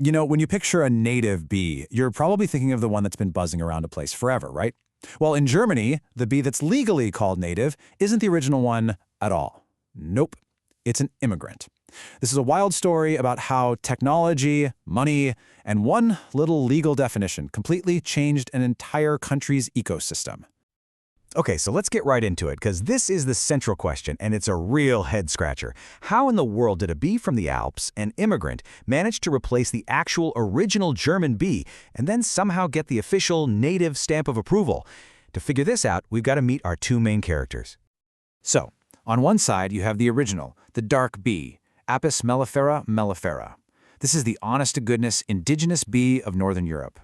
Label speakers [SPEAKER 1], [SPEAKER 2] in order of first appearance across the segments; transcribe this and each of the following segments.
[SPEAKER 1] You know, when you picture a native bee, you're probably thinking of the one that's been buzzing around a place forever, right? Well, in Germany, the bee that's legally called native isn't the original one at all. Nope, it's an immigrant. This is a wild story about how technology, money, and one little legal definition completely changed an entire country's ecosystem.
[SPEAKER 2] Okay, so let's get right into it, because this is the central question, and it's a real head-scratcher. How in the world did a bee from the Alps, an immigrant, manage to replace the actual original German bee and then somehow get the official native stamp of approval? To figure this out, we've got to meet our two main characters.
[SPEAKER 1] So, on one side, you have the original, the dark bee, Apis mellifera mellifera. This is the honest-to-goodness indigenous bee of Northern Europe.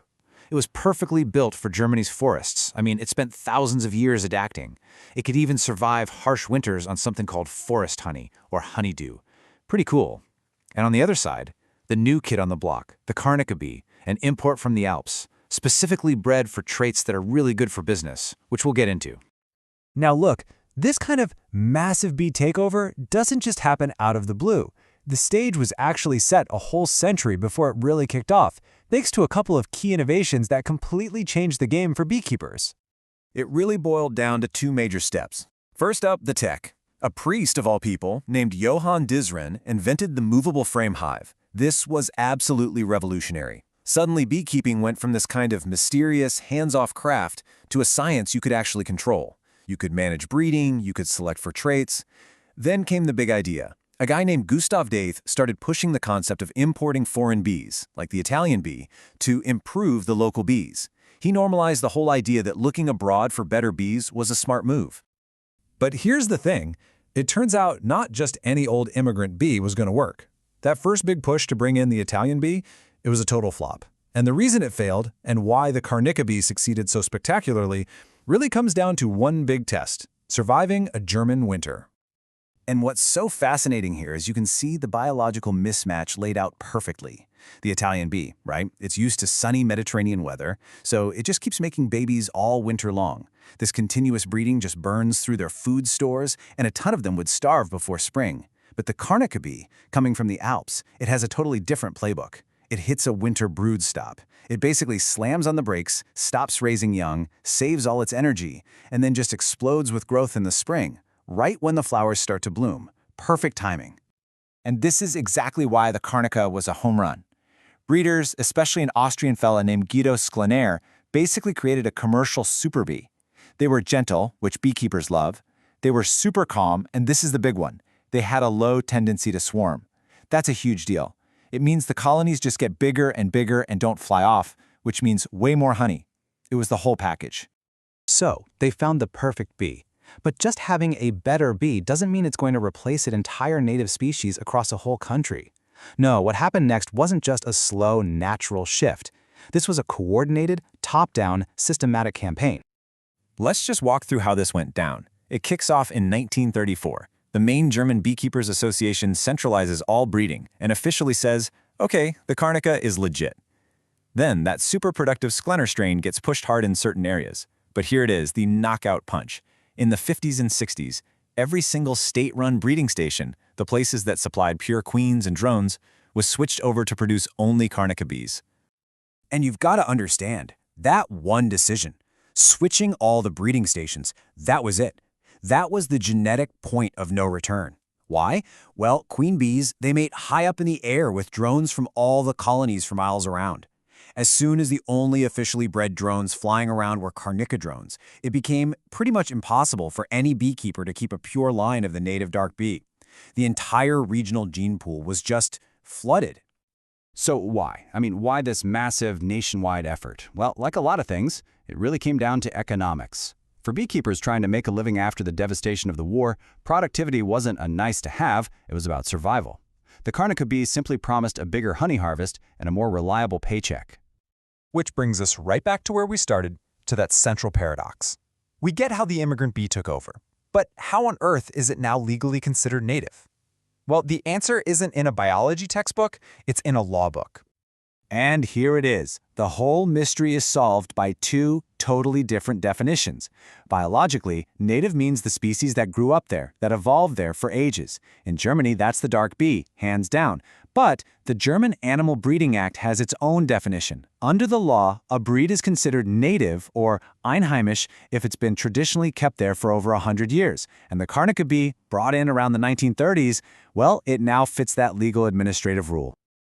[SPEAKER 1] It was perfectly built for Germany's forests. I mean, it spent thousands of years adapting. It could even survive harsh winters on something called forest honey, or honeydew. Pretty cool. And on the other side, the new kid on the block, the Carnica bee, an import from the Alps, specifically bred for traits that are really good for business, which we'll get into.
[SPEAKER 2] Now look, this kind of massive bee takeover doesn't just happen out of the blue. The stage was actually set a whole century before it really kicked off, thanks to a couple of key innovations that completely changed the game for beekeepers.
[SPEAKER 1] It really boiled down to two major steps. First up, the tech. A priest, of all people, named Johann Dzierzon invented the movable frame hive. This was absolutely revolutionary. Suddenly, beekeeping went from this kind of mysterious, hands-off craft to a science you could actually control. You could manage breeding, you could select for traits. Then came the big idea. A guy named Gustav Daeth started pushing the concept of importing foreign bees, like the Italian bee, to improve the local bees. He normalized the whole idea that looking abroad for better bees was a smart move.
[SPEAKER 3] But here's the thing. It turns out not just any old immigrant bee was going to work. That first big push to bring in the Italian bee, it was a total flop. And the reason it failed, and why the Carnica bee succeeded so spectacularly, really comes down to one big test: surviving a German winter.
[SPEAKER 1] And what's so fascinating here is you can see the biological mismatch laid out perfectly. The Italian bee, right? It's used to sunny Mediterranean weather, so it just keeps making babies all winter long. This continuous breeding just burns through their food stores, and a ton of them would starve before spring. But the Carnica bee, coming from the Alps, it has a totally different playbook. It hits a winter brood stop. It basically slams on the brakes, stops raising young, saves all its energy, and then just explodes with growth in the spring, right when the flowers start to bloom. Perfect timing. And this is exactly why the Carnica was a home run. Breeders, especially an Austrian fella named Guido Sklenar, basically created a commercial super bee. They were gentle, which beekeepers love. They were super calm, and this is the big one. They had a low tendency to swarm. That's a huge deal. It means the colonies just get bigger and bigger and don't fly off, which means way more honey. It was the whole package.
[SPEAKER 2] So, they found the perfect bee. But just having a better bee doesn't mean it's going to replace an entire native species across a whole country. No, what happened next wasn't just a slow, natural shift. This was a coordinated, top-down, systematic campaign.
[SPEAKER 1] Let's just walk through how this went down. It kicks off in 1934. The main German Beekeepers Association centralizes all breeding and officially says, okay, the Carnica is legit. Then that super productive Sklenar strain gets pushed hard in certain areas. But here it is, the knockout punch. In the 50s and 60s, every single state-run breeding station, the places that supplied pure queens and drones, was switched over to produce only Carnica bees. And you've got to understand, that one decision, switching all the breeding stations, that was it. That was the genetic point of no return. Why? Well, queen bees, they mate high up in the air with drones from all the colonies for miles around. As soon as the only officially bred drones flying around were Carnica drones, it became pretty much impossible for any beekeeper to keep a pure line of the native dark bee. The entire regional gene pool was just flooded.
[SPEAKER 2] So why? Why this massive nationwide effort? Well, like a lot of things, it really came down to economics. For beekeepers trying to make a living after the devastation of the war, productivity wasn't a nice to have, it was about survival. The Carnica bee simply promised a bigger honey harvest and a more reliable paycheck.
[SPEAKER 3] Which brings us right back to where we started, to that central paradox. We get how the immigrant bee took over, but how on earth is it now legally considered native? Well, the answer isn't in a biology textbook, it's in a law book.
[SPEAKER 1] And here it is. The whole mystery is solved by two totally different definitions. Biologically, native means the species that grew up there, that evolved there for ages. In Germany, that's the dark bee, hands down. But the German Animal Breeding Act has its own definition. Under the law, a breed is considered native or einheimisch if it's been traditionally kept there for over 100 years. And the Carnica bee, brought in around the 1930s, well, it now fits that legal administrative rule.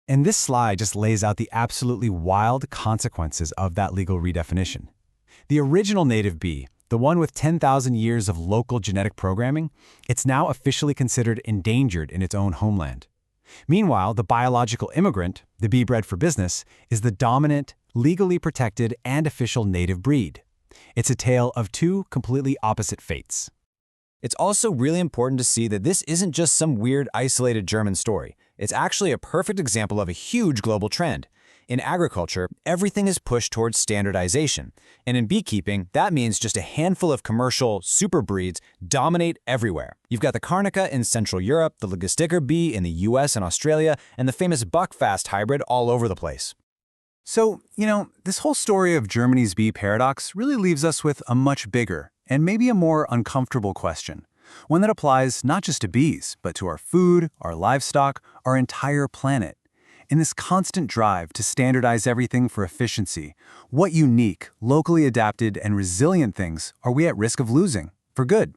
[SPEAKER 1] And this slide just lays out the absolutely wild consequences of that legal redefinition. The original native bee, the one with 10,000 years of local genetic programming, it's now officially considered endangered in its own homeland. Meanwhile, the biological immigrant, the bee bred for business, is the dominant, legally protected, and official native breed. It's a tale of two completely opposite fates. It's also really important to see that this isn't just some weird, isolated German story. It's actually a perfect example of a huge global trend. In agriculture, everything is pushed towards standardization. And in beekeeping, that means just a handful of commercial super breeds dominate everywhere. You've got the Carnica in Central Europe, the ligustica bee in the US and Australia, and the famous Buckfast hybrid all over the place. So, this whole story of Germany's bee paradox really leaves us with a much bigger and maybe a more uncomfortable question. One that applies not just to bees, but to our food, our livestock, our entire planet. In this constant drive to standardize everything for efficiency, what unique, locally adapted, and resilient things are we at risk of losing, for good?